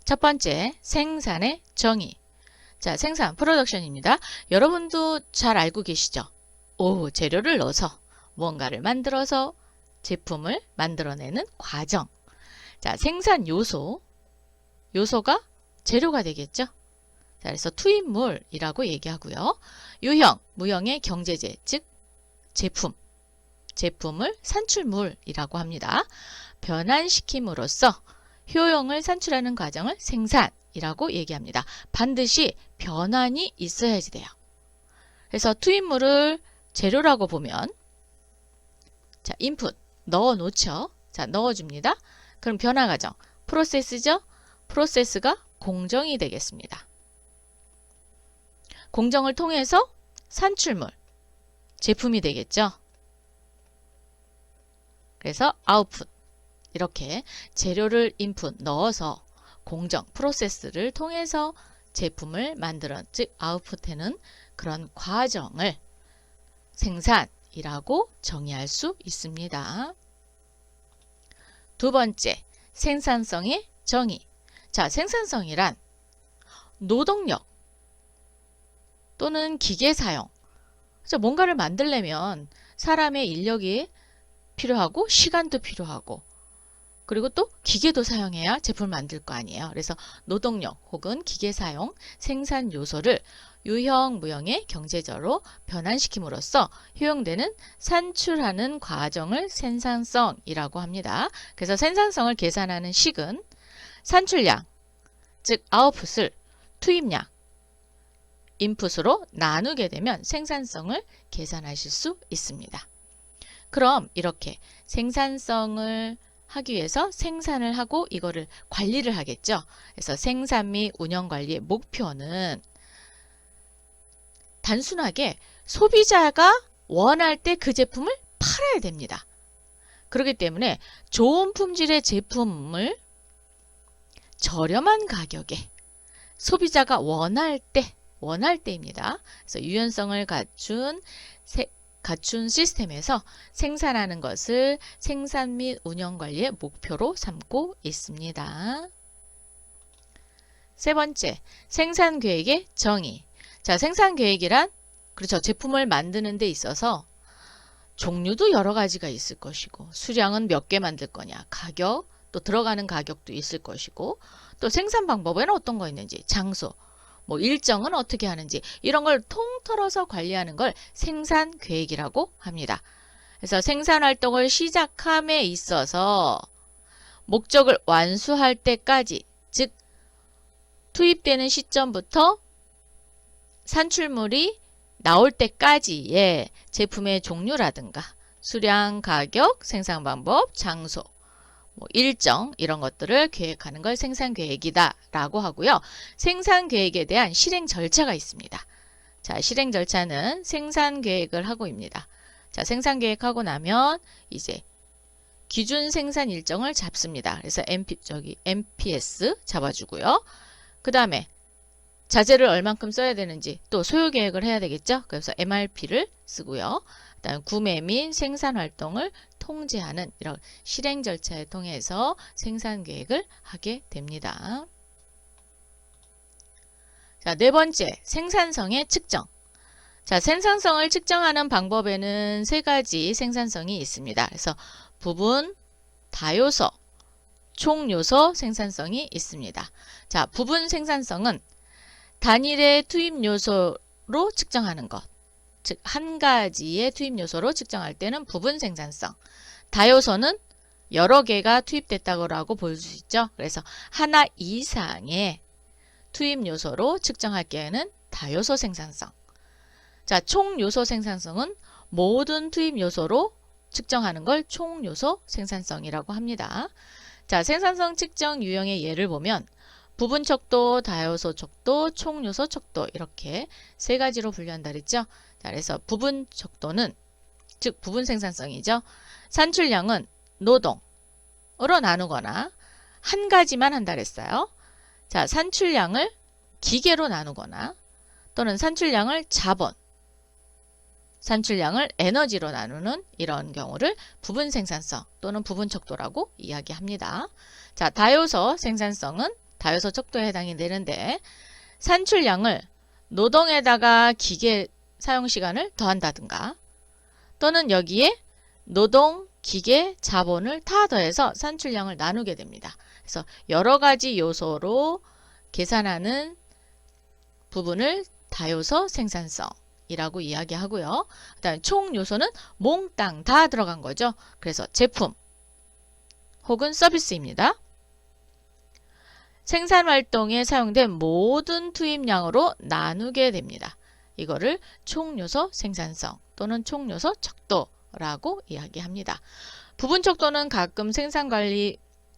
첫 번째, 생산의 정의. 자, 생산, 프로덕션입니다. 여러분도 잘 알고 계시죠? 재료를 넣어서 무언가를 만들어서 제품을 만들어내는 과정. 자, 생산 요소가 재료가 되겠죠? 자, 그래서 투입물이라고 얘기하고요. 유형, 무형의 경제제, 즉 제품을 산출물이라고 합니다. 변환시킴으로써 효용을 산출하는 과정을 생산이라고 얘기합니다. 반드시 변환이 있어야지 돼요. 그래서 투입물을 재료라고 보면, 자, 인풋 넣어 놓죠. 자, 넣어줍니다. 그럼 변화 과정, 프로세스죠. 프로세스가 공정이 되겠습니다. 공정을 통해서 산출물, 제품이 되겠죠. 그래서 아웃풋, 이렇게 재료를 인풋 넣어서 공정, 프로세스를 통해서 제품을 만들어, 즉 아웃풋해는 그런 과정을 생산이라고 정의할 수 있습니다. 두 번째, 생산성의 정의. 자, 생산성이란 노동력 또는 기계 사용. 그래서 뭔가를 만들려면 사람의 인력이 필요하고 시간도 필요하고 그리고 또 기계도 사용해야 제품을 만들 거 아니에요. 그래서 노동력 혹은 기계 사용, 생산 요소를 유형, 무형의 경제저로 변환시킴으로써 효용되는 산출하는 과정을 생산성이라고 합니다. 그래서 생산성을 계산하는 식은 산출량, 즉 아웃풋을 투입량, 인풋으로 나누게 되면 생산성을 계산하실 수 있습니다. 그럼 이렇게 생산성을 하기 위해서 생산을 하고 이거를 관리를 하겠죠. 그래서 생산 및 운영 관리의 목표는 단순하게 소비자가 원할 때 그 제품을 팔아야 됩니다. 그렇기 때문에 좋은 품질의 제품을 저렴한 가격에 소비자가 원할 때입니다. 그래서 유연성을 갖춘 시스템에서 생산하는 것을 생산 및 운영 관리의 목표로 삼고 있습니다. 세 번째, 생산 계획의 정의. 자, 생산 계획이란 그렇죠. 제품을 만드는 데 있어서 종류도 여러 가지가 있을 것이고 수량은 몇 개 만들 거냐, 가격, 또 들어가는 가격도 있을 것이고 또 생산 방법에는 어떤 거 있는지, 장소, 일정은 어떻게 하는지 이런 걸 통틀어서 관리하는 걸 생산 계획이라고 합니다. 그래서 생산 활동을 시작함에 있어서 목적을 완수할 때까지, 즉 투입되는 시점부터 산출물이 나올 때까지의 제품의 종류라든가 수량, 가격, 생산 방법, 장소, 일정 이런 것들을 계획하는 걸 생산 계획이다 라고 하고요. 생산 계획에 대한 실행 절차가 있습니다. 자, 실행 절차는 생산 계획을 하고입니다. 자, 생산 계획하고 나면 이제 기준 생산 일정을 잡습니다. 그래서 MPS 잡아주고요. 그 다음에 자재를 얼만큼 써야 되는지 또 소요 계획을 해야 되겠죠. 그래서 MRP를 쓰고요. 그다음 구매 및 생산 활동을 통제하는 이런 실행 절차에 통해서 생산 계획을 하게 됩니다. 자, 네 번째, 생산성의 측정. 자, 생산성을 측정하는 방법에는 세 가지 생산성이 있습니다. 그래서 부분, 다요소, 총요소 생산성이 있습니다. 자, 부분 생산성은 단일의 투입 요소로 측정하는 것. 즉, 한 가지의 투입 요소로 측정할 때는 부분 생산성. 다요소는 여러 개가 투입됐다고 볼 수 있죠. 그래서 하나 이상의 투입 요소로 측정할 경우에는 다요소 생산성. 자, 총 요소 생산성은 모든 투입 요소로 측정하는 걸 총 요소 생산성이라고 합니다. 자, 생산성 측정 유형의 예를 보면 부분 척도, 다요소 척도, 총 요소 척도 이렇게 세 가지로 분류한다 그랬죠. 자, 그래서 부분 척도는 즉 부분 생산성이죠. 산출량은 노동으로 나누거나 한 가지만 한다 그랬어요. 자, 산출량을 기계로 나누거나 또는 산출량을 자본, 산출량을 에너지로 나누는 이런 경우를 부분 생산성 또는 부분 척도라고 이야기합니다. 자, 다요소 생산성은 다요소 척도에 해당이 되는데 산출량을 노동에다가 기계 사용시간을 더한다든가 또는 여기에 노동, 기계, 자본을 다 더해서 산출량을 나누게 됩니다. 그래서 여러 가지 요소로 계산하는 부분을 다요소 생산성이라고 이야기하고요. 그 다음에 총 요소는 몽땅 다 들어간 거죠. 그래서 제품 혹은 서비스입니다. 생산활동에 사용된 모든 투입량으로 나누게 됩니다. 이거를 총요소 생산성 또는 총요소 척도라고 이야기합니다. 부분 척도는 가끔 생산관리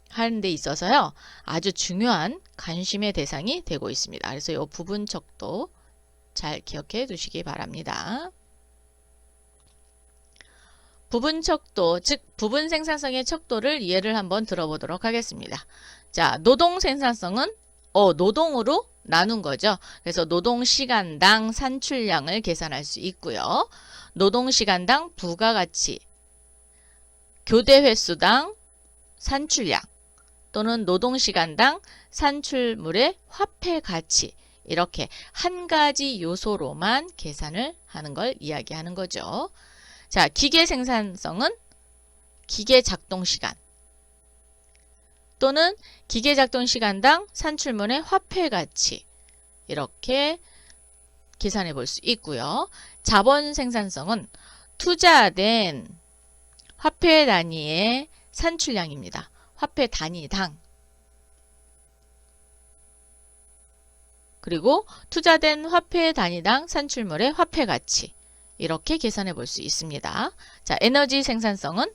하는 데 있어서요. 아주 중요한 관심의 대상이 되고 있습니다. 그래서 이 부분 척도 잘 기억해 두시기 바랍니다. 부분 척도, 즉 부분 생산성의 척도를 예를 한번 들어보도록 하겠습니다. 자, 노동 생산성은 노동으로 나눈 거죠. 그래서 노동시간당 산출량을 계산할 수 있고요. 노동시간당 부가가치, 교대 횟수당 산출량 또는 노동시간당 산출물의 화폐 가치 이렇게 한 가지 요소로만 계산을 하는 걸 이야기하는 거죠. 자, 기계 생산성은 기계 작동시간 또는 기계 작동시간당 산출물의 화폐 가치 이렇게 계산해 볼 수 있고요. 자본 생산성은 투자된 화폐 단위의 산출량입니다. 화폐 단위당 그리고 투자된 화폐 단위당 산출물의 화폐 가치 이렇게 계산해 볼 수 있습니다. 자, 에너지 생산성은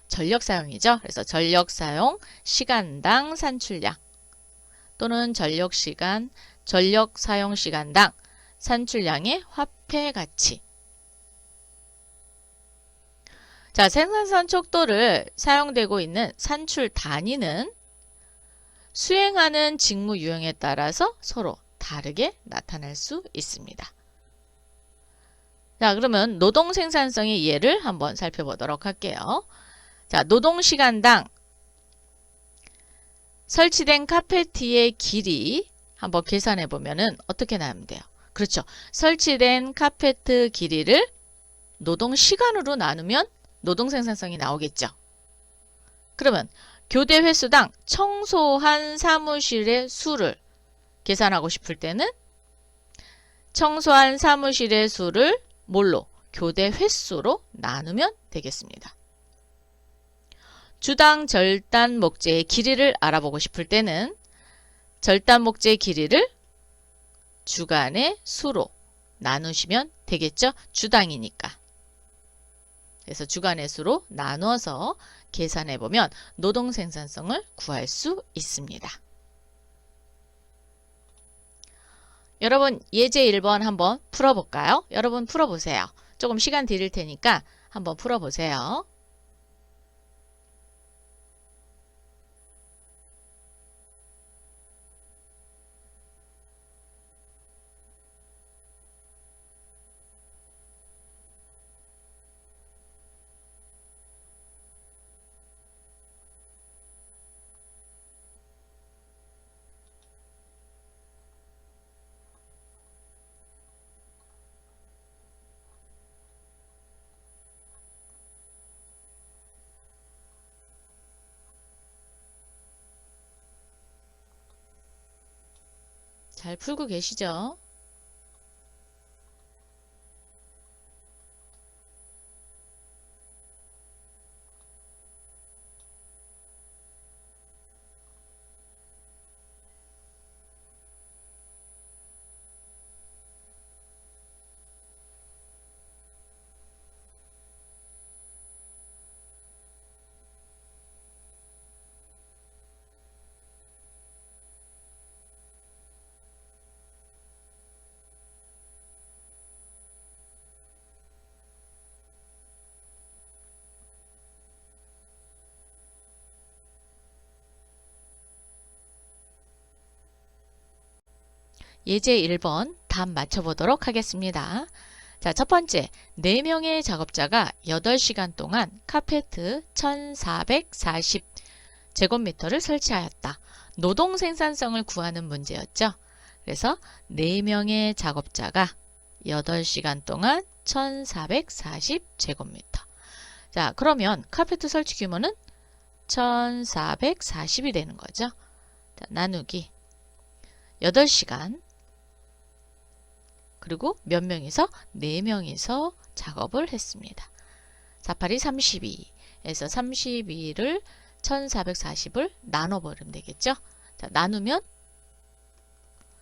전력 사용이죠. 그래서 전력 사용 시간당 산출량 또는 전력 사용 시간당 산출량의 화폐 가치. 자, 생산성 척도를 사용되고 있는 산출 단위는 수행하는 직무 유형에 따라서 서로 다르게 나타날 수 있습니다. 자, 그러면 노동 생산성의 예를 한번 살펴보도록 할게요. 자, 노동시간당 설치된 카페트의 길이 한번 계산해 보면은 어떻게 나오면 돼요? 그렇죠. 설치된 카페트 길이를 노동시간으로 나누면 노동 생산성이 나오겠죠. 그러면 교대 횟수당 청소한 사무실의 수를 계산하고 싶을 때는 청소한 사무실의 수를 뭘로? 교대 횟수로 나누면 되겠습니다. 주당 절단 목재의 길이를 알아보고 싶을 때는 절단 목재의 길이를 주간의 수로 나누시면 되겠죠. 주당이니까. 그래서 주간의 수로 나눠서 계산해 보면 노동 생산성을 구할 수 있습니다. 여러분 예제 1번 한번 풀어볼까요? 여러분 풀어보세요. 조금 시간 드릴 테니까 한번 풀어보세요. 잘 풀고 계시죠? 예제 1번 답 맞춰보도록 하겠습니다. 자, 첫 번째, 4명의 작업자가 8시간 동안 카페트 1440제곱미터를 설치하였다. 노동 생산성을 구하는 문제였죠. 그래서 4명의 작업자가 8시간 동안 1440제곱미터. 자, 그러면 카페트 설치 규모는 1440이 되는 거죠. 자, 나누기 8시간 그리고 몇 명이서? 4명이서 작업을 했습니다. 48이 32에서 32를 1440을 나눠버리면 되겠죠. 자, 나누면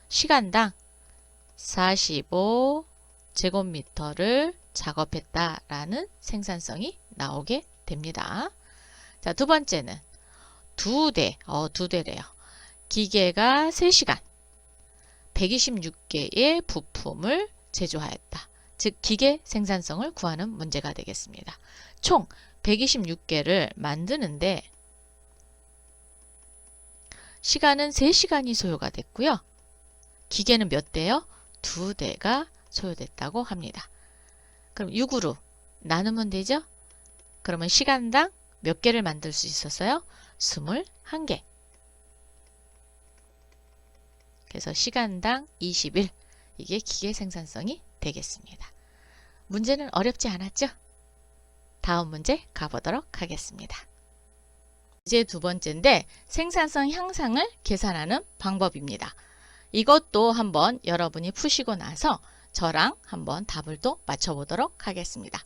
시간당 45제곱미터를 작업했다라는 생산성이 나오게 됩니다. 자, 두 번째는 두 대래요. 기계가 3시간 126개의 부품을 제조하였다. 즉 기계 생산성을 구하는 문제가 되겠습니다. 총 126개를 만드는데 시간은 3시간이 소요가 됐고요. 기계는 몇 대요? 2대가 소요됐다고 합니다. 그럼 6으로 나누면 되죠? 그러면 시간당 몇 개를 만들 수 있었어요? 21개. 그래서 시간당 21. 이게 기계 생산성이 되겠습니다. 문제는 어렵지 않았죠? 다음 문제 가보도록 하겠습니다. 이제 두 번째인데 생산성 향상을 계산하는 방법입니다. 이것도 한번 여러분이 푸시고 나서 저랑 한번 답을 또 맞춰보도록 하겠습니다.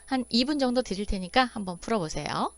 한 2분 정도 드릴 테니까 한번 풀어보세요.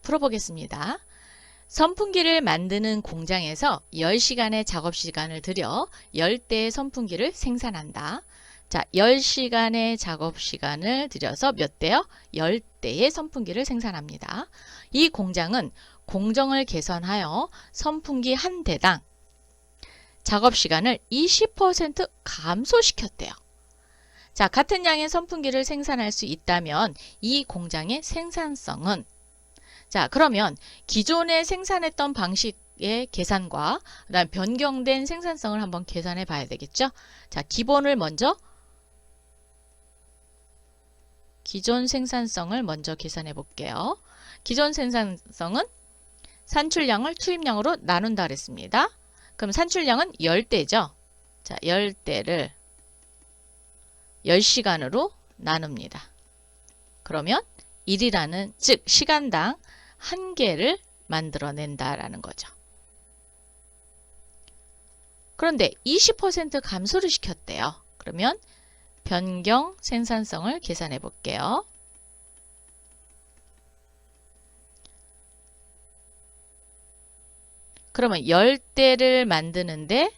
풀어보겠습니다. 선풍기를 만드는 공장에서 10시간의 작업시간을 들여 10대의 선풍기를 생산한다. 자, 10시간의 작업시간을 들여서 몇 대요? 10대의 선풍기를 생산합니다. 이 공장은 공정을 개선하여 선풍기 한 대당 작업시간을 20% 감소시켰대요. 자, 같은 양의 선풍기를 생산할 수 있다면 이 공장의 생산성은 자, 그러면 기존에 생산했던 방식의 계산과 그다음 변경된 생산성을 한번 계산해 봐야 되겠죠? 자, 기본을 먼저 기존 생산성을 먼저 계산해 볼게요. 기존 생산성은 산출량을 투입량으로 나눈다 그랬습니다. 그럼 산출량은 10대죠. 자, 10대를 10시간으로 나눕니다. 그러면 1이라는 즉 시간당 1개를 만들어낸다라는 거죠. 그런데 20% 감소를 시켰대요. 그러면 변경 생산성을 계산해 볼게요. 그러면 10대를 만드는데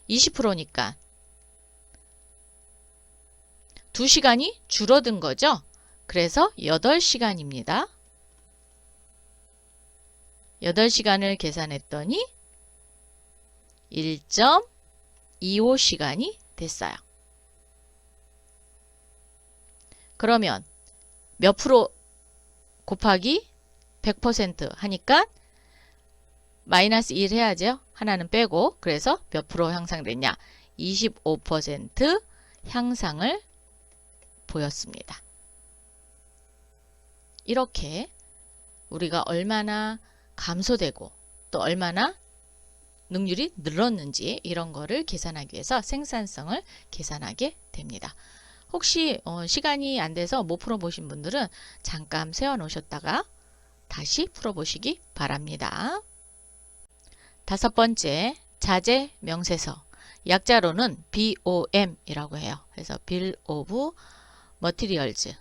20%니까 2시간이 줄어든 거죠. 그래서 8시간입니다. 8시간을 계산했더니 1.25시간이 됐어요. 그러면 몇 프로 곱하기 100% 하니까 마이너스 1 해야죠. 하나는 빼고 그래서 몇 프로 향상됐냐? 25% 향상을 보였습니다. 이렇게 우리가 얼마나 감소되고 또 얼마나 능률이 늘었는지 이런 거를 계산하기 위해서 생산성을 계산하게 됩니다. 혹시 시간이 안 돼서 못 풀어보신 분들은 잠깐 세워놓으셨다가 다시 풀어보시기 바랍니다. 다섯 번째, 자재 명세서. 약자로는 BOM이라고 해요. 그래서 Bill of Materials.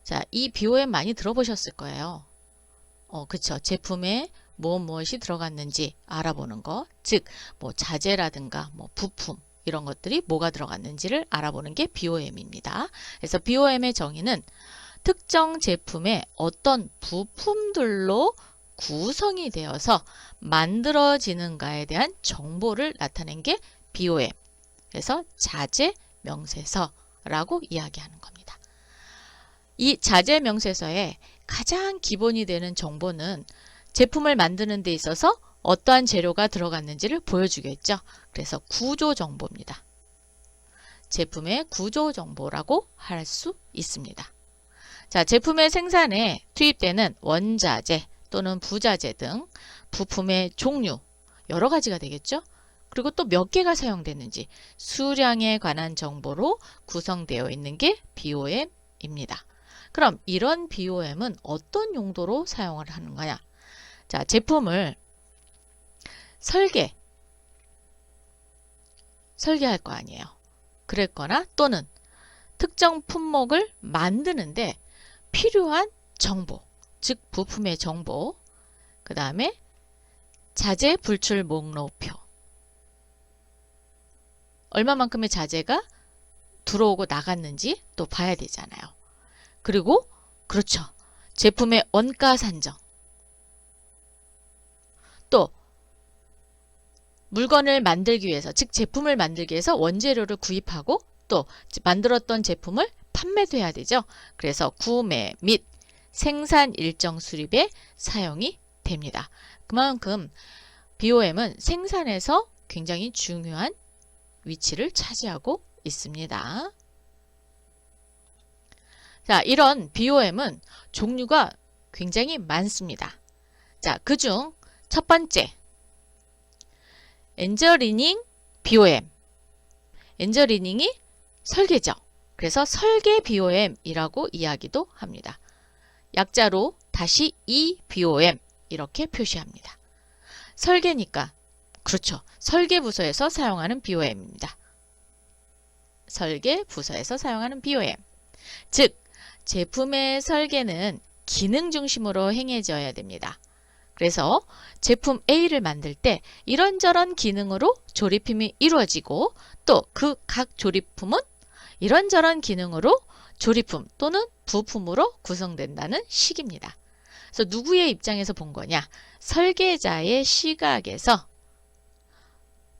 자, 이 BOM 많이 들어보셨을 거예요. 그쵸. 제품에 무엇이 들어갔는지 알아보는 거. 즉, 뭐 자재라든가 뭐 부품 이런 것들이 뭐가 들어갔는지를 알아보는 게 BOM입니다. 그래서 BOM의 정의는 특정 제품의 어떤 부품들로 구성이 되어서 만들어지는가에 대한 정보를 나타낸 게 BOM. 그래서 자재 명세서라고 이야기하는 겁니다. 이 자재 명세서의 가장 기본이 되는 정보는 제품을 만드는 데 있어서 어떠한 재료가 들어갔는지를 보여주겠죠. 그래서 구조 정보입니다. 제품의 구조 정보라고 할 수 있습니다. 자, 제품의 생산에 투입되는 원자재 또는 부자재 등 부품의 종류 여러 가지가 되겠죠. 그리고 또 몇 개가 사용되는지 수량에 관한 정보로 구성되어 있는 게 BOM입니다. 그럼 이런 BOM은 어떤 용도로 사용을 하는 거냐? 자, 제품을 설계할 거 아니에요. 그랬거나 또는 특정 품목을 만드는데 필요한 정보, 즉 부품의 정보, 그 다음에 자재 불출 목록표, 얼마만큼의 자재가 들어오고 나갔는지 또 봐야 되잖아요. 그리고 그렇죠. 제품의 원가 산정, 또 물건을 만들기 위해서, 즉 제품을 만들기 위해서 원재료를 구입하고 또 만들었던 제품을 판매도 해야 되죠. 그래서 구매 및 생산 일정 수립에 사용이 됩니다. 그만큼 BOM은 생산에서 굉장히 중요한 위치를 차지하고 있습니다. 자, 이런 BOM은 종류가 굉장히 많습니다. 자, 그중 첫 번째, 엔저니링 BOM. 엔저니링이 설계죠. 그래서 설계 BOM이라고 이야기도 합니다. 약자로 다시 EBOM 이렇게 표시합니다. 설계니까 그렇죠. 설계 부서에서 사용하는 BOM입니다. 설계 부서에서 사용하는 BOM. 즉, 제품의 설계는 기능 중심으로 행해져야 됩니다. 그래서 제품 A를 만들 때 이런저런 기능으로 조립품이 이루어지고 또 그 각 조립품은 이런저런 기능으로 조립품 또는 부품으로 구성된다는 식입니다. 그래서 누구의 입장에서 본 거냐? 설계자의 시각에서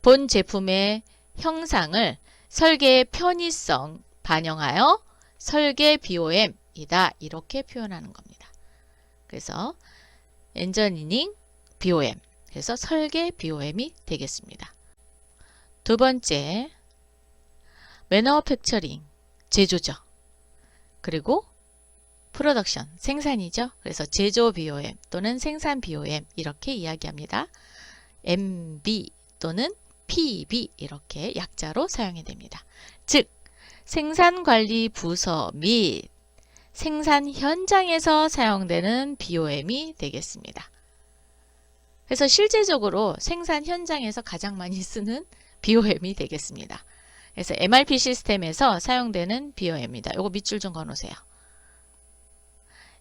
본 제품의 형상을 설계의 편의성 반영하여 설계 BOM이다. 이렇게 표현하는 겁니다. 그래서 엔저니링 BOM, 그래서 설계 BOM이 되겠습니다. 두 번째, 매너팩처링, 제조죠. 그리고 프로덕션, 생산이죠. 그래서 제조 BOM 또는 생산 BOM 이렇게 이야기합니다. MB 또는 PB 이렇게 약자로 사용이 됩니다. 즉, 생산관리 부서 및 생산 현장에서 사용되는 BOM이 되겠습니다. 그래서 실제적으로 생산 현장에서 가장 많이 쓰는 BOM이 되겠습니다. 그래서 MRP 시스템에서 사용되는 BOM입니다. 이거 밑줄 좀 그어놓으세요.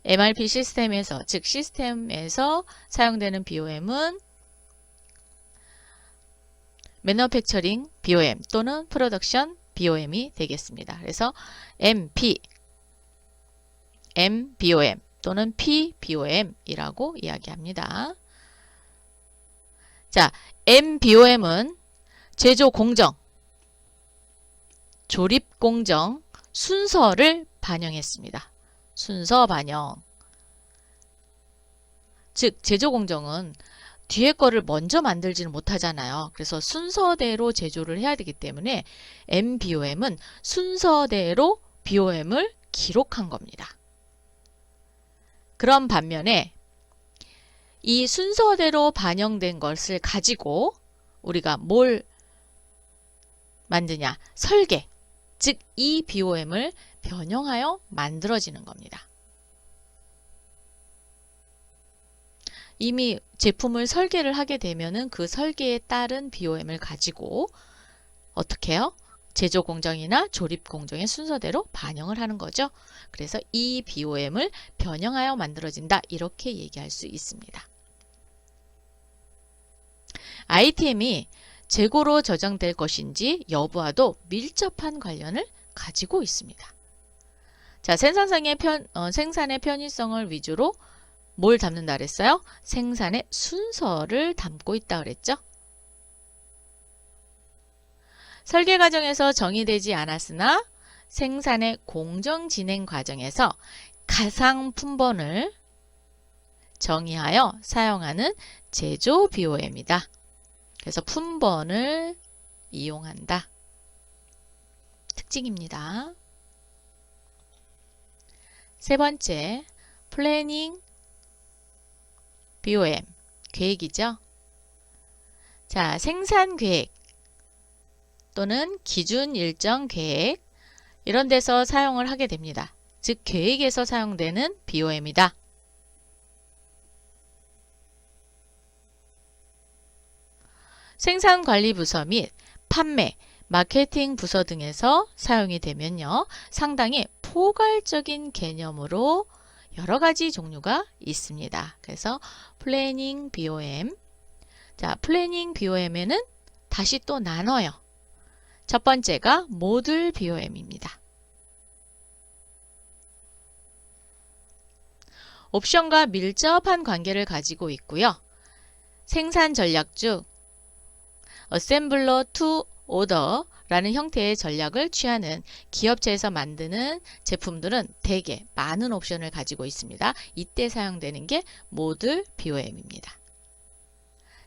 MRP 시스템에서, 즉 시스템에서 사용되는 BOM은 매너팩처링 BOM 또는 프로덕션 BOM이 되겠습니다. 그래서 MBOM 또는 PBOM이라고 이야기합니다. 자, MBOM은 제조 공정, 조립 공정, 순서를 반영했습니다. 순서 반영. 즉, 제조 공정은 뒤에 거를 먼저 만들지는 못하잖아요. 그래서 순서대로 제조를 해야 되기 때문에 MBOM은 순서대로 BOM을 기록한 겁니다. 그런 반면에 이 순서대로 반영된 것을 가지고 우리가 뭘 만드냐? 설계, 즉 이 BOM을 변형하여 만들어지는 겁니다. 이미 제품을 설계를 하게 되면은 그 설계에 따른 BOM을 가지고 어떻게 해요? 제조 공정이나 조립 공정의 순서대로 반영을 하는 거죠. 그래서 이 BOM을 변형하여 만들어진다. 이렇게 얘기할 수 있습니다. 아이템이 재고로 저장될 것인지 여부와도 밀접한 관련을 가지고 있습니다. 자, 생산의 편의성을 위주로 뭘 담는다 그랬어요? 생산의 순서를 담고 있다 그랬죠? 설계 과정에서 정의되지 않았으나 생산의 공정 진행 과정에서 가상 품번을 정의하여 사용하는 제조 BOM이다. 그래서 품번을 이용한다. 특징입니다. 세 번째, 플래닝 BOM, 계획이죠. 자, 생산 계획 또는 기준 일정 계획 이런 데서 사용을 하게 됩니다. 즉, 계획에서 사용되는 BOM이다. 생산관리부서 및 판매, 마케팅 부서 등에서 사용이 되면요. 상당히 포괄적인 개념으로 여러 가지 종류가 있습니다. 그래서 플래닝 BOM. 자, 플래닝 BOM에는 다시 또 나눠요. 첫 번째가 모듈 BOM입니다. 옵션과 밀접한 관계를 가지고 있고요. 생산 전략 중 어셈블러 투 오더라는 형태의 전략을 취하는 기업체에서 만드는 제품들은 대개 많은 옵션을 가지고 있습니다. 이때 사용되는 게 모듈 BOM입니다.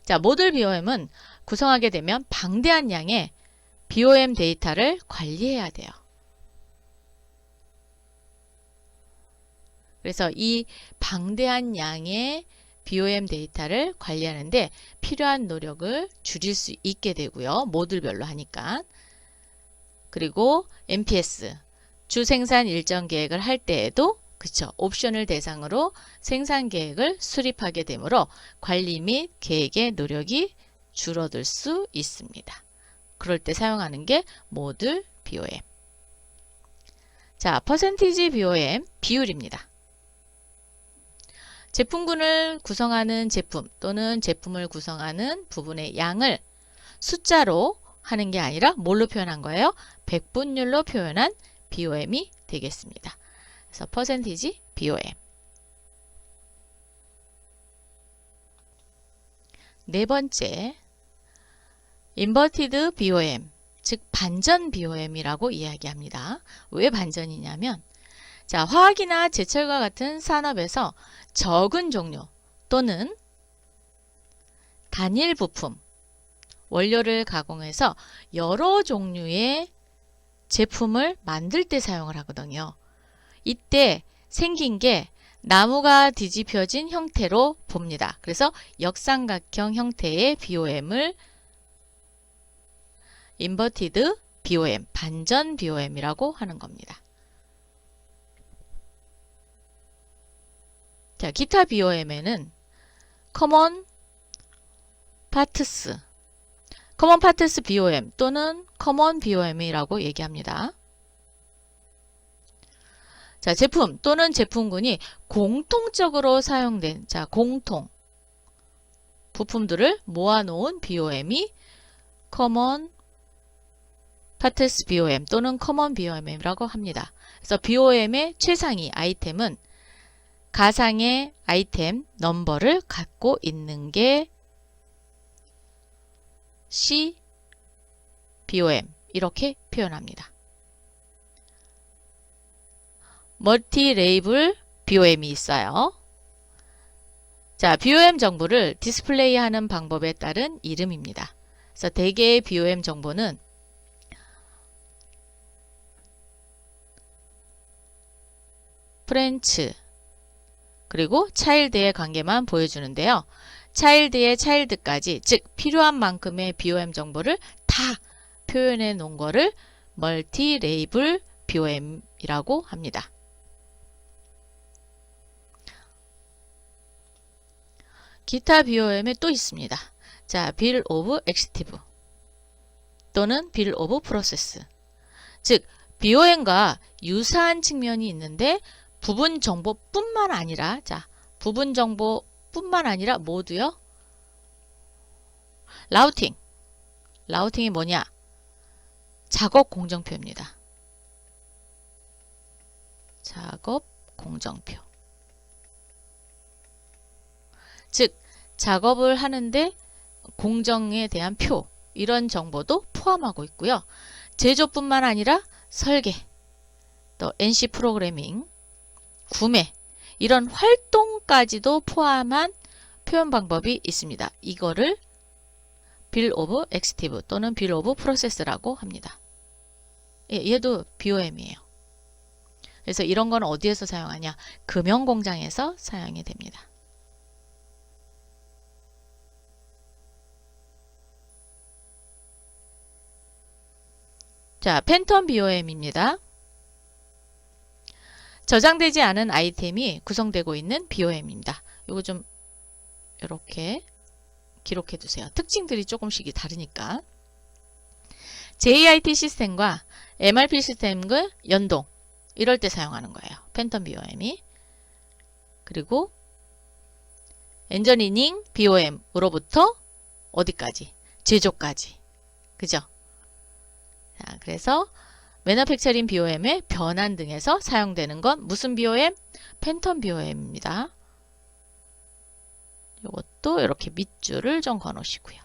자, 모듈 BOM은 구성하게 되면 방대한 양의 BOM 데이터를 관리해야 돼요. 그래서 이 방대한 양의 BOM 데이터를 관리하는데 필요한 노력을 줄일 수 있게 되고요. 모듈별로 하니까. 그리고 MPS, 주생산 일정 계획을 할 때에도 그쵸, 옵션을 대상으로 생산 계획을 수립하게 되므로 관리 및 계획의 노력이 줄어들 수 있습니다. 그럴 때 사용하는 게 모듈 BOM. 자, 퍼센티지 BOM, 비율입니다. 제품군을 구성하는 제품 또는 제품을 구성하는 부분의 양을 숫자로 하는 게 아니라 뭘로 표현한 거예요? 백분율로 표현한 BOM이 되겠습니다. 그래서 퍼센티지 BOM. 네 번째, 인버티드 BOM, 즉 반전 BOM이라고 이야기합니다. 왜 반전이냐면 자, 화학이나 제철과 같은 산업에서 적은 종류 또는 단일 부품, 원료를 가공해서 여러 종류의 제품을 만들 때 사용을 하거든요. 이때 생긴 게 나무가 뒤집혀진 형태로 봅니다. 그래서 역삼각형 형태의 BOM을 인버티드 BOM, 반전 BOM이라고 하는 겁니다. 자, 기타 BOM에는 커먼 파트스 BOM 또는 커먼 BOM이라고 얘기합니다. 자, 제품 또는 제품군이 공통적으로 사용된 공통 부품들을 모아놓은 BOM이 커먼 파트스 BOM 또는 커먼 BOM이라고 합니다. 그래서 BOM의 최상위 아이템은 가상의 아이템 넘버를 갖고 있는 게 C BOM 이렇게 표현합니다. 멀티 레이블 BOM이 있어요. 자, BOM 정보를 디스플레이하는 방법에 따른 이름입니다. 그래서 대개의 BOM 정보는 프렌치, 그리고 child의 관계만 보여주는데요. child의 child까지, 즉 필요한 만큼의 BOM 정보를 다 표현해 놓은 거를 멀티 레이블 BOM이라고 합니다. 기타 BOM에 또 있습니다. 자, bill of executive 또는 bill of process. 즉, BOM과 유사한 측면이 있는데 부분 정보뿐만 아니라, 자, 부분 정보뿐만 아니라 모두요. 라우팅. 라우팅이 뭐냐? 작업 공정표입니다. 작업 공정표. 즉, 작업을 하는데 공정에 대한 표, 이런 정보도 포함하고 있고요. 제조뿐만 아니라 설계, 또 NC 프로그래밍, 구매, 이런 활동까지도 포함한 표현 방법이 있습니다. 이거를 bill of executive 또는 bill of process라고 합니다. 얘도 BOM이에요. 그래서 이런 건 어디에서 사용하냐? 금형 공장에서 사용이 됩니다. 자, 팬텀 BOM입니다. 저장되지 않은 아이템이 구성되고 있는 BOM입니다. 이거 좀 이렇게 기록해 두세요. 특징들이 조금씩이 다르니까. JIT 시스템과 MRP 시스템과 연동, 이럴 때 사용하는 거예요. 팬텀 BOM이. 그리고 엔저니닝 BOM으로부터 어디까지? 제조까지. 그죠? 자, 그래서 매너팩처링 BOM의 변환 등에서 사용되는 건 무슨 BOM? 팬텀 BOM입니다. 이것도 이렇게 밑줄을 좀 그어 놓으시고요.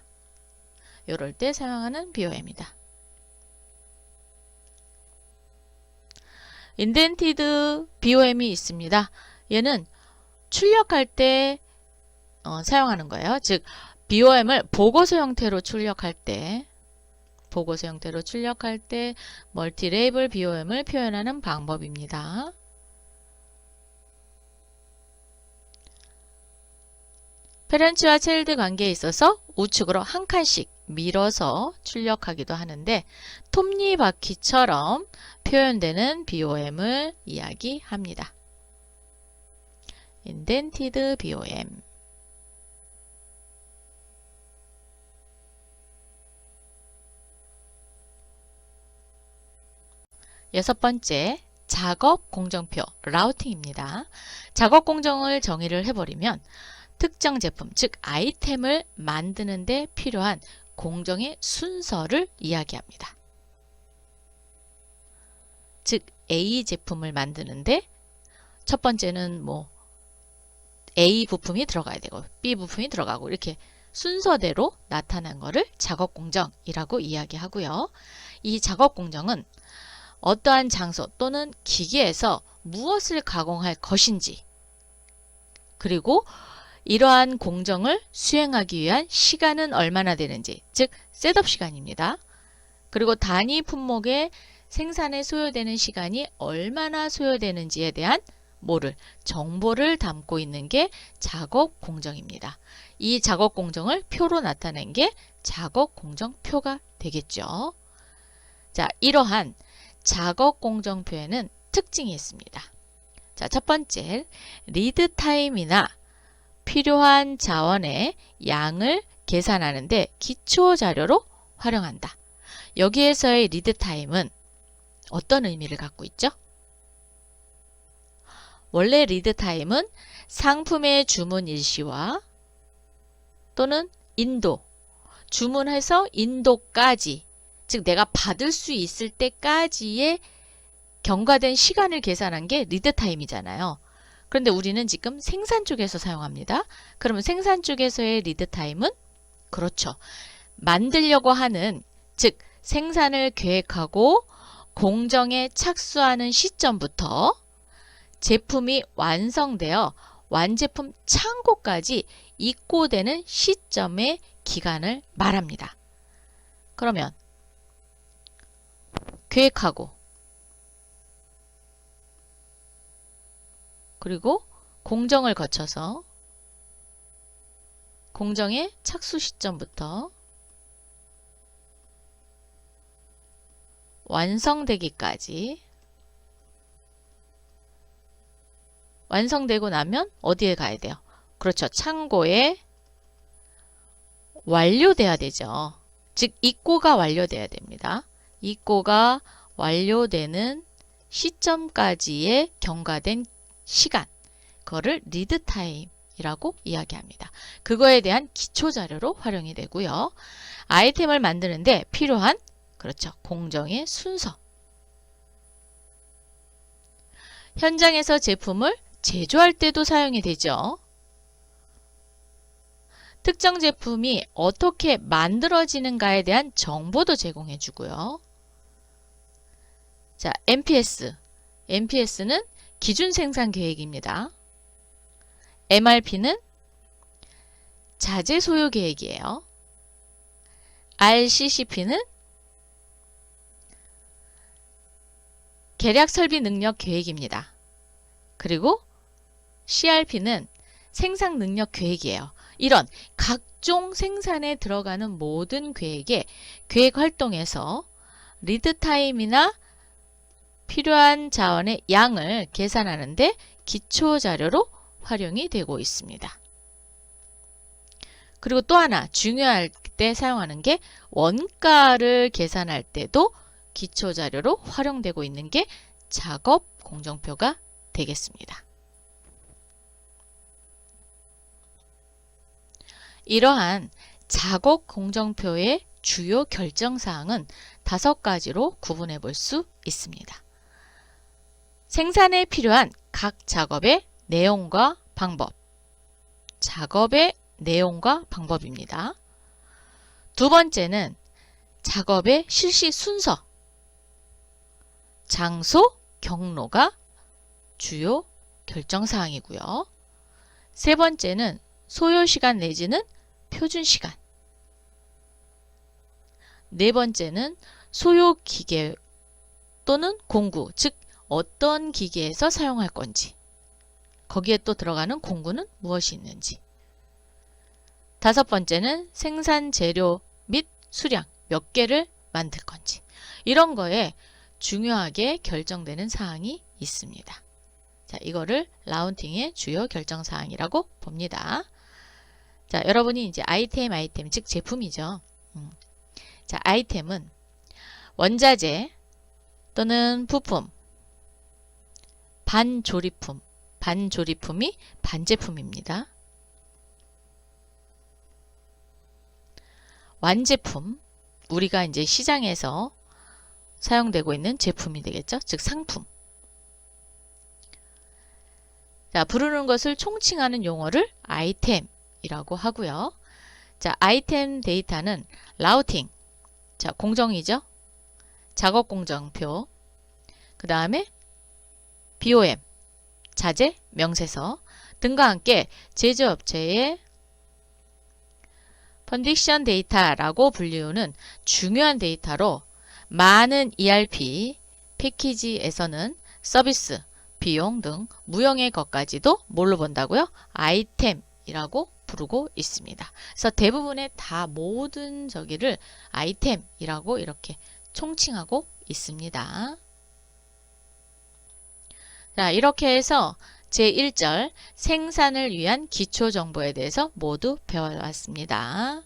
이럴 때 사용하는 BOM이다. 인덴티드 BOM이 있습니다. 얘는 출력할 때 사용하는 거예요. 즉, BOM을 보고서 형태로 출력할 때 멀티 레이블 BOM을 표현하는 방법입니다. 페런츠와 차일드 관계에 있어서 우측으로 한 칸씩 밀어서 출력하기도 하는데 톱니바퀴처럼 표현되는 BOM을 이야기합니다. 인덴티드 BOM. 여섯 번째, 작업 공정표, 라우팅입니다. 작업 공정을 정의를 해버리면 특정 제품, 즉 아이템을 만드는 데 필요한 공정의 순서를 이야기합니다. 즉 A 제품을 만드는데 첫 번째는 뭐 A 부품이 들어가야 되고 B 부품이 들어가고 이렇게 순서대로 나타난 거를 작업 공정이라고 이야기하고요. 이 작업 공정은 어떠한 장소 또는 기계에서 무엇을 가공할 것인지, 그리고 이러한 공정을 수행하기 위한 시간은 얼마나 되는지, 즉 셋업 시간입니다. 그리고 단위 품목의 생산에 소요되는 시간이 얼마나 소요되는지에 대한 정보를 담고 있는 게 작업 공정입니다. 이 작업 공정을 표로 나타낸 게 작업 공정표가 되겠죠. 자, 이러한 작업 공정표에는 특징이 있습니다. 자, 첫 번째, 리드 타임이나 필요한 자원의 양을 계산하는데 기초 자료로 활용한다. 여기에서의 리드 타임은 어떤 의미를 갖고 있죠? 원래 리드 타임은 상품의 주문 일시와 또는 인도, 주문해서 인도까지, 즉 내가 받을 수 있을 때까지의 경과된 시간을 계산한 게 리드 타임이잖아요. 그런데 우리는 지금 생산 쪽에서 사용합니다. 그러면 생산 쪽에서의 리드 타임은 그렇죠. 만들려고 하는, 즉 생산을 계획하고 공정에 착수하는 시점부터 제품이 완성되어 완제품 창고까지 입고되는 시점의 기간을 말합니다. 그러면 계획하고 그리고 공정을 거쳐서 공정의 착수 시점부터 완성되기까지, 완성되고 나면 어디에 가야 돼요? 그렇죠. 창고에 완료돼야 되죠. 즉 입고가 완료돼야 됩니다. 입고가 완료되는 시점까지의 경과된 시간, 그거를 리드 타임이라고 이야기합니다. 그거에 대한 기초 자료로 활용이 되고요. 아이템을 만드는데 필요한, 그렇죠, 공정의 순서. 현장에서 제품을 제조할 때도 사용이 되죠. 특정 제품이 어떻게 만들어지는가에 대한 정보도 제공해 주고요. 자, MPS. MPS는 기준 생산 계획입니다. MRP는 자재 소요 계획이에요. RCCP는 계략 설비 능력 계획입니다. 그리고 CRP는 생산 능력 계획이에요. 이런 각종 생산에 들어가는 모든 계획의 계획 활동에서 리드 타임이나 필요한 자원의 양을 계산하는데 기초 자료로 활용이 되고 있습니다. 그리고 또 하나 중요할 때 사용하는 게 원가를 계산할 때도 기초 자료로 활용되고 있는 게 작업 공정표가 되겠습니다. 이러한 작업 공정표의 주요 결정사항은 5가지로 구분해 볼 수 있습니다. 생산에 필요한 각 작업의 내용과 방법, 작업의 내용과 방법입니다. 두 번째는 작업의 실시 순서, 장소, 경로가 주요 결정사항이고요. 세 번째는 소요시간 내지는 표준시간. 네 번째는 소요기계 또는 공구, 즉 어떤 기계에서 사용할 건지, 거기에 또 들어가는 공구는 무엇이 있는지. 다섯 번째는 생산 재료 및 수량, 몇 개를 만들 건지. 이런 거에 중요하게 결정되는 사항이 있습니다. 자, 이거를 라운팅의 주요 결정사항이라고 봅니다. 자, 여러분이 이제 아이템, 즉 제품이죠. 자, 아이템은 원자재 또는 부품, 반조리품, 반조리품이 반제품입니다. 완제품, 우리가 이제 시장에서 사용되고 있는 제품이 되겠죠. 즉 상품. 자, 부르는 것을 총칭하는 용어를 아이템이라고 하고요. 자, 아이템 데이터는 라우팅, 자, 공정이죠. 작업 공정표, 그 다음에 BOM, 자재, 명세서 등과 함께 제조업체의 컨디션 데이터라고 불리우는 중요한 데이터로 많은 ERP 패키지에서는 서비스, 비용 등 무형의 것까지도 뭘로 본다고요? 아이템이라고 부르고 있습니다. 그래서 대부분의 다 모든 저기를 아이템이라고 이렇게 총칭하고 있습니다. 자, 이렇게 해서 제1절 생산을 위한 기초 정보에 대해서 모두 배워왔습니다.